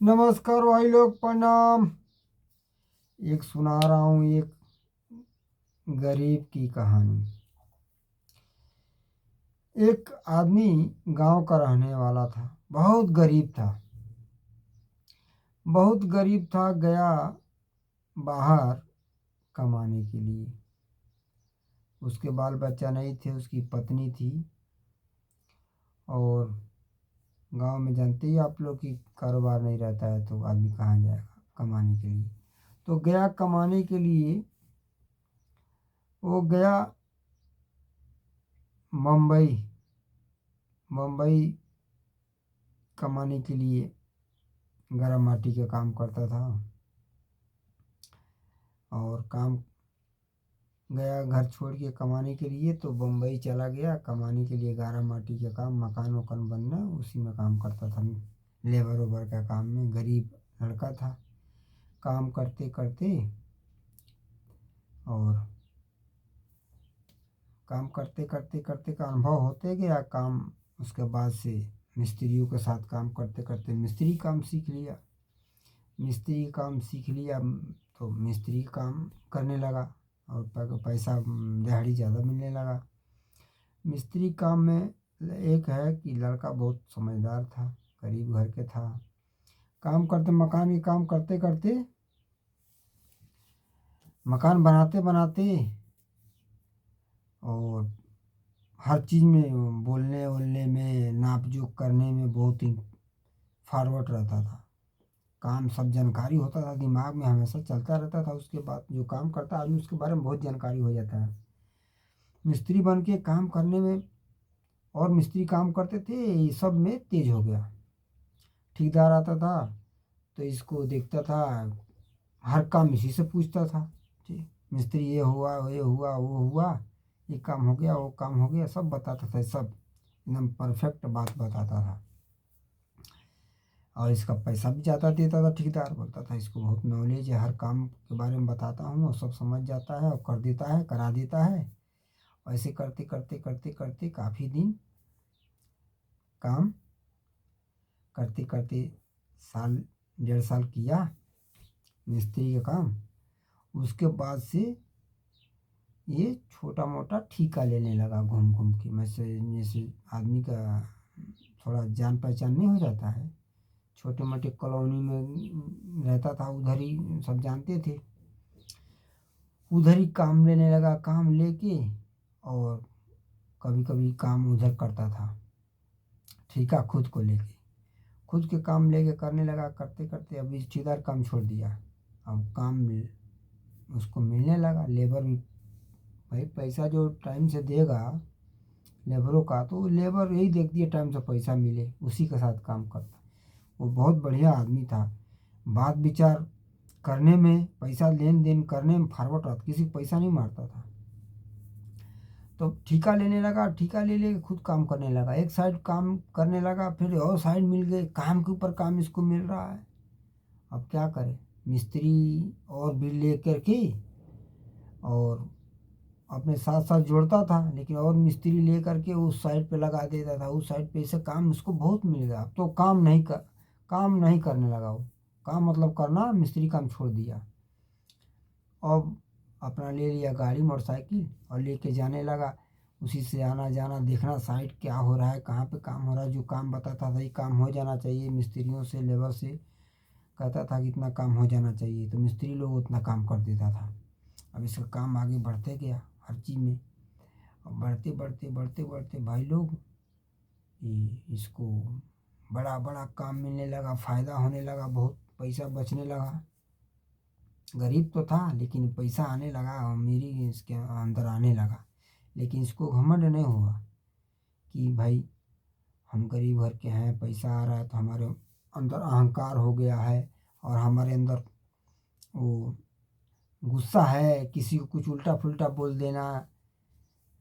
नमस्कार भाई लोग, प्रणाम। एक सुना रहा हूँ एक गरीब की कहानी। एक आदमी गांव का रहने वाला था, बहुत गरीब था। बहुत गरीब था, गया बाहर कमाने के लिए। उसके बाल बच्चा नहीं थे, उसकी पत्नी थी। और गांव में जानते ही आप लोग कि कारोबार नहीं रहता है तो आदमी कहाँ जाएगा कमाने के लिए। तो गया कमाने के लिए। वो गया मुंबई। मुंबई कमाने के लिए गरम माटी का काम करता था। और काम गया घर छोड़ के कमाने के लिए, तो बम्बई चला गया कमाने के लिए गारा माटी का काम, मकान वकान बनना, उसी में काम करता था। लेबर वेबर का काम में गरीब लड़का था। काम करते करते और काम करते करते करते का अनुभव होते गया काम। उसके बाद से मिस्त्रियों के साथ काम करते करते मिस्त्री काम सीख लिया। मिस्त्री काम सीख लिया तो मिस्त्री काम करने लगा। और पैसा दिहाड़ी ज़्यादा मिलने लगा। मिस्त्री काम में एक है कि लड़का बहुत समझदार था, गरीब घर के था। काम करते मकान के काम करते करते मकान बनाते बनाते और हर चीज़ में बोलने वोलने में नाप जोख करने में बहुत ही फॉरवर्ड रहता था। काम सब जानकारी होता था, दिमाग में हमेशा चलता रहता था। उसके बाद जो काम करता आदमी उसके बारे में बहुत जानकारी हो जाता है। मिस्त्री बन के काम करने में और मिस्त्री काम करते थे, ये सब में तेज हो गया। ठेकेदार आता था तो इसको देखता था, हर काम इसी से पूछता था। जी, मिस्त्री ये हुआ वो हुआ, ये काम हो गया वो काम हो गया, सब बताता था। सब एकदम परफेक्ट बात बताता था। और इसका पैसा भी ज़्यादा देता था। ठेकेदार बोलता था इसको बहुत नॉलेज है, हर काम के बारे में बताता हूँ और सब समझ जाता है और कर देता है, करा देता है। ऐसे करते करते करते करते काफ़ी दिन काम करते करते साल 1.5 साल किया मिस्त्री का काम। उसके बाद से ये छोटा मोटा ठेका लेने लगा घूम घूम के। मैं से जैसे आदमी का थोड़ा जान पहचान नहीं हो जाता है, छोटे मोटे कॉलोनी में रहता था, उधर ही सब जानते थे। उधर ही काम लेने लगा, काम लेके और कभी कभी काम उधर करता था, ठेका खुद को लेके। खुद के काम लेके करने लगा, करते करते अभी ठेकेदार काम छोड़ दिया। अब काम उसको मिलने लगा, लेबर भी। भाई पैसा जो टाइम से देगा लेबरों का, तो लेबर यही देखती है टाइम से पैसा मिले, उसी के साथ काम करता। वो बहुत बढ़िया आदमी था। बात विचार करने में, पैसा लेन देन करने में फॉरवर्ड रहता, किसी को पैसा नहीं मारता था। तो ठेका लेने लगा, ठेका ले लेके खुद काम करने लगा। एक साइड काम करने लगा, फिर और साइड मिल गए, काम के ऊपर काम इसको मिल रहा है। अब क्या करे, मिस्त्री और बिल ले करके और अपने साथ साथ जोड़ता था, लेकिन और मिस्त्री ले करके उस साइड पे लगा देता था। उस साइड पे से काम उसको बहुत मिल गया। अब तो काम नहीं करने लगा वो। काम मतलब करना, मिस्त्री काम छोड़ दिया। अब अपना ले लिया गाड़ी मोटरसाइकिल और लेके जाने लगा। उसी से आना जाना, देखना साइड क्या हो रहा है, कहाँ पे काम हो रहा है। जो काम बताता था ये काम हो जाना चाहिए, मिस्त्रियों से लेबर से कहता था कि इतना काम हो जाना चाहिए, तो मिस्त्री लोग उतना काम कर देता था। अब इसका काम आगे बढ़ते गया हर चीज़ में। और बढ़ते बढ़ते बढ़ते बढ़ते भाई लोग, ये इसको बड़ा बड़ा काम मिलने लगा, फ़ायदा होने लगा, बहुत पैसा बचने लगा। गरीब तो था लेकिन पैसा आने लगा, अमीरी इसके अंदर आने लगा। लेकिन इसको घमंड नहीं हुआ कि भाई हम गरीब घर के हैं, पैसा आ रहा है, तो हमारे अंदर अहंकार हो गया है और हमारे अंदर वो गुस्सा है, किसी को कुछ उल्टा फुल्टा बोल देना।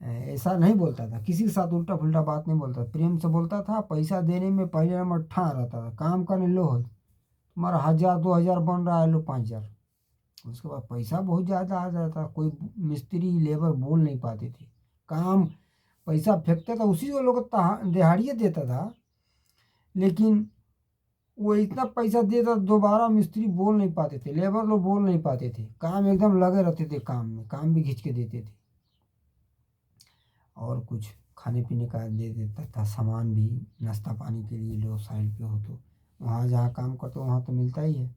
ऐसा नहीं बोलता था, किसी के साथ उल्टा फुल्टा बात नहीं बोलता, प्रेम से बोलता था। पैसा देने में पहले नंबर ठा रहता था। काम करने लो, तुम्हारा 1,000 2,000 बन रहा है, लो 5,000। उसके बाद पैसा बहुत ज़्यादा आ जाता, कोई मिस्त्री लेबर बोल नहीं पाते थे। काम पैसा फेंकता था, उसी को लोग दिहाड़िए देता था। लेकिन वो इतना पैसा देता, दोबारा मिस्त्री बोल नहीं पाते थे, लेबर लोग बोल नहीं पाते थे, काम एकदम लगे रहते थे, काम में काम भी खींच के देते थे। और कुछ खाने पीने का दे देता था, सामान भी, नाश्ता पानी के लिए लो, साइड पे हो तो वहाँ जहाँ काम करते हो वहाँ तो मिलता ही है,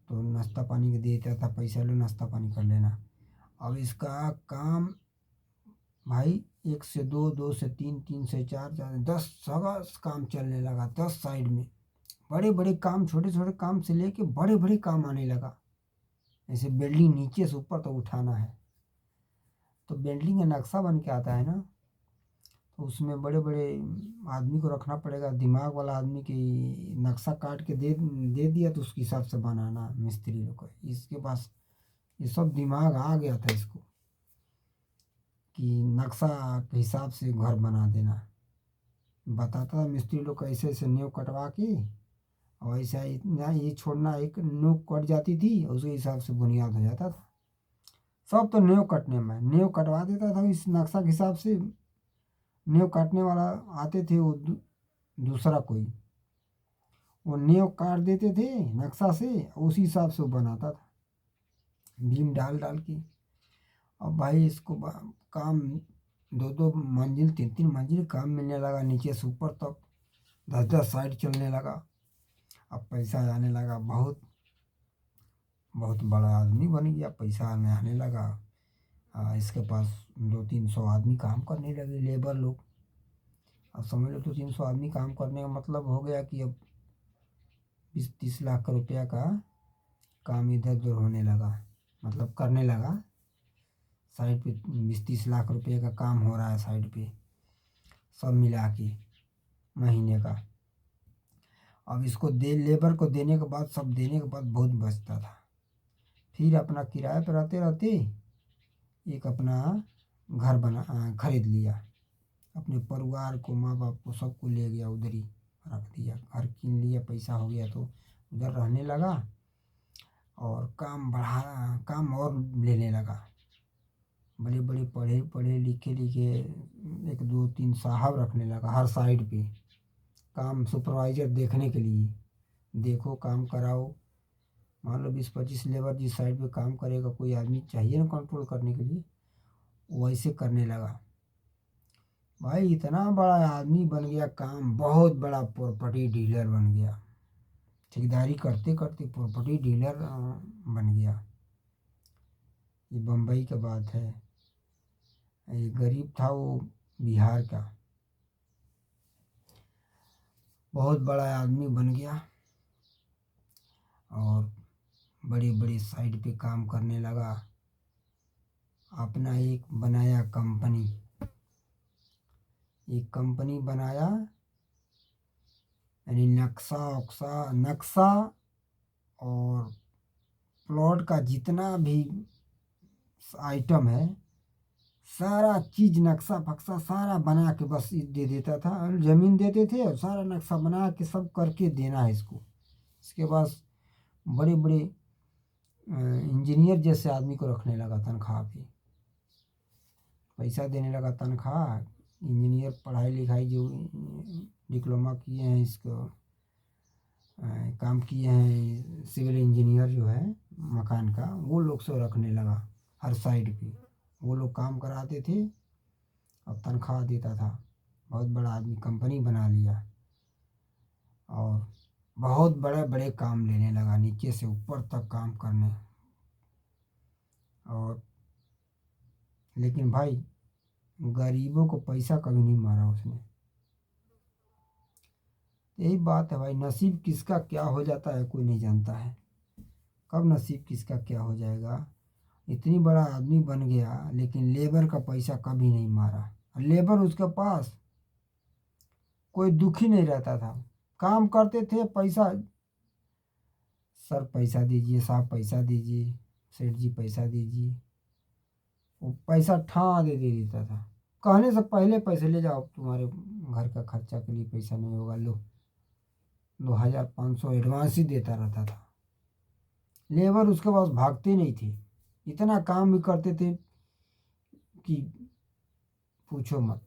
तो नाश्ता पानी के दे देता था, पैसा लो नाश्ता पानी कर लेना। अब इसका काम भाई 1 से 2, 2 से 3, 3 से 4, 10 काम चलने लगा, 10 साइड में बड़े बड़े काम, छोटे छोटे काम से लेके बड़े बड़े काम आने लगा। जैसे बिल्डिंग नीचे से ऊपर तक उठाना है, तो बिल्डिंग का नक्शा बन के आता है ना, तो उसमें बड़े बड़े आदमी को रखना पड़ेगा, दिमाग वाला आदमी की नक्शा काट के दे दिया तो उसके हिसाब से बनाना मिस्त्री लोग को। इसके पास ये सब दिमाग आ गया था इसको कि नक्शा के हिसाब से घर बना देना। बताता था मिस्त्री लोग को ऐसे ऐसे नींव कटवा के, और ऐसा इतना ये छोड़ना, एक नींव कट जाती थी उसके हिसाब से बुनियाद हो जाता था। सब तो नींव कटने में, नींव कटवा देता था इस नक्शा के हिसाब से। नींव काटने वाला आते थे, वो दूसरा कोई, वो नींव काट देते थे नक्शा से, उसी हिसाब से वो बनाता था बीम डाल डाल के। अब भाई इसको काम 2 2 मंजिल, 3 3 मंजिल काम मिलने लगा, नीचे से ऊपर तक 10 10 साइड चलने लगा। अब पैसा आने लगा, बहुत बहुत बड़ा आदमी बन गया, पैसा आने लगा। इसके पास 2 3 सौ आदमी काम करने लगे, लेबर लोग। अब समझ लो 2 3 सौ आदमी काम करने का मतलब हो गया कि अब 20 30 लाख रुपया का काम इधर उधर होने लगा, मतलब करने लगा। साइड पे 20 30 लाख रुपये का काम हो रहा है साइड पे, सब मिला के महीने का। अब इसको लेबर को देने के बाद, सब देने के बाद बहुत बचता था। फिर अपना किराए पर रहते रहते एक अपना खरीद लिया, अपने परिवार को, माँ बाप को, सबको ले गया, उधर ही रख दिया, घर कीन लिया, पैसा हो गया तो उधर रहने लगा। और काम और लेने लगा। बड़े बड़े पढ़े पढ़े लिखे 1 2 3 साहब रखने लगा हर साइड पे, काम सुपरवाइजर देखने के लिए, देखो काम कराओ। मान लो 20 25 लेबर जिस साइड पे काम करेगा, कोई आदमी चाहिए ना कंट्रोल करने के लिए, वैसे करने लगा। भाई इतना बड़ा आदमी बन गया, काम बहुत बड़ा प्रॉपर्टी डीलर बन गया, ठेकेदारी करते करते प्रॉपर्टी डीलर बन गया। ये बम्बई का बात है। ये गरीब था वो, बिहार का, बहुत बड़ा आदमी बन गया और बड़े बड़े साइड पे काम करने लगा। अपना एक बनाया कंपनी, एक कंपनी बनाया, यानी नक्शा और प्लॉट का जितना भी आइटम है, सारा चीज नक्शा फक्सा सारा बना के बस दे देता था। ज़मीन देते थे और सारा नक्शा बना के सब करके देना है इसको। इसके पास बड़े बड़े इंजीनियर जैसे आदमी को रखने लगा तनख्वाह पे, पैसा देने लगा तनख्वाह। इंजीनियर पढ़ाई लिखाई जो डिप्लोमा किए हैं, इसको काम किए हैं, सिविल इंजीनियर जो है मकान का, वो लोग से रखने लगा हर साइड पे। वो लोग काम कराते थे और तनख्वाह देता था। बहुत बड़ा आदमी, कंपनी बना लिया और बहुत बड़े बड़े काम लेने लगा, नीचे से ऊपर तक काम करने। और लेकिन भाई गरीबों को पैसा कभी नहीं मारा उसने। यही बात है भाई, नसीब किसका क्या हो जाता है कोई नहीं जानता है, कब नसीब किसका क्या हो जाएगा। इतनी बड़ा आदमी बन गया लेकिन लेबर का पैसा कभी नहीं मारा। लेबर उसके पास कोई दुखी नहीं रहता था, काम करते थे, पैसा, सर पैसा दीजिए, साहब पैसा दीजिए, सेठ जी पैसा दीजिए, वो पैसा दे देता था। कहने से पहले पैसे ले जाओ, तुम्हारे घर का खर्चा के लिए पैसा नहीं होगा, लो 2500 एडवांस ही देता रहता था। लेबर उसके पास भागते नहीं थे, इतना काम भी करते थे कि पूछो मत।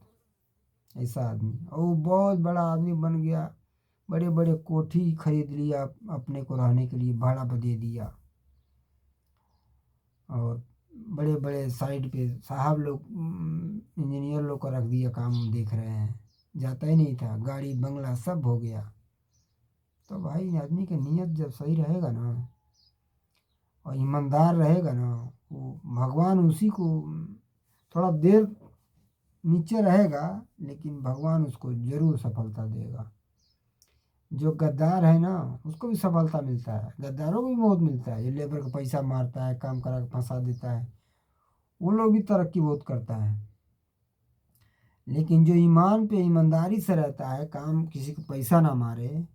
ऐसा आदमी, और वो बहुत बड़ा आदमी बन गया, बड़े बड़े कोठी खरीद लिया अपने को रहने के लिए, भाड़ा पर दे दिया। और बड़े बड़े साइड पे साहब लोग इंजीनियर लोग को रख दिया, काम देख रहे हैं, जाता ही नहीं था, गाड़ी बंगला सब हो गया। तो भाई आदमी की नीयत जब सही रहेगा ना और ईमानदार रहेगा ना, वो भगवान उसी को थोड़ा देर नीचे रहेगा लेकिन भगवान उसको जरूर सफलता देगा। जो गद्दार है ना उसको भी सफलता मिलता है, गद्दारों को भी बहुत मिलता है। जो लेबर का पैसा मारता है, काम करा के फंसा देता है, वो लोग भी तरक्की बहुत करता है। लेकिन जो ईमान पे ईमानदारी से रहता है, काम किसी को पैसा ना मारे,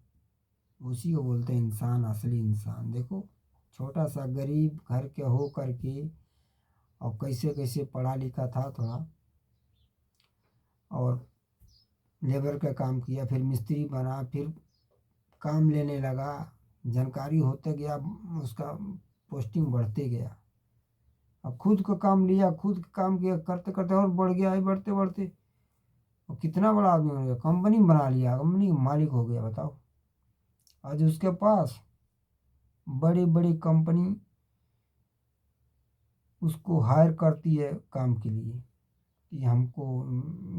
उसी को बोलते हैं इंसान, असली इंसान। देखो छोटा सा गरीब घर के हो करके और कैसे कैसे पढ़ा लिखा था थोड़ा, और लेबर का काम किया, फिर मिस्त्री बना, फिर काम लेने लगा, जानकारी होते गया, उसका पोस्टिंग बढ़ते गया। अब खुद का काम लिया, खुद का काम किया, करते करते और बढ़ गया है, बढ़ते बढ़ते और कितना बड़ा आदमी हो गया, कंपनी बना लिया, कंपनी का मालिक हो गया। बताओ आज उसके पास बड़ी बड़ी कंपनी उसको हायर करती है काम के लिए कि हमको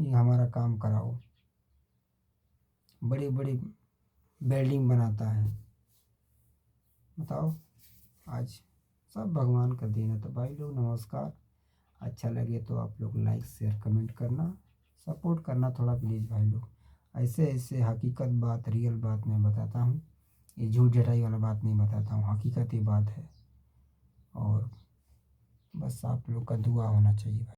ये हमारा काम कराओ, बड़ी बड़ी बिल्डिंग बनाता है। बताओ आज सब भगवान का देन है। तो भाई लोग नमस्कार, अच्छा लगे तो आप लोग लाइक शेयर कमेंट करना, सपोर्ट करना थोड़ा प्लीज़ भाई लोग। ऐसे ऐसे हकीकत बात, रियल बात मैं बताता हूँ, ये झूठ झटाई वाला बात नहीं बताता हूँ, हकीकत ही बात है। और बस आप लोग का दुआ होना चाहिए भाई।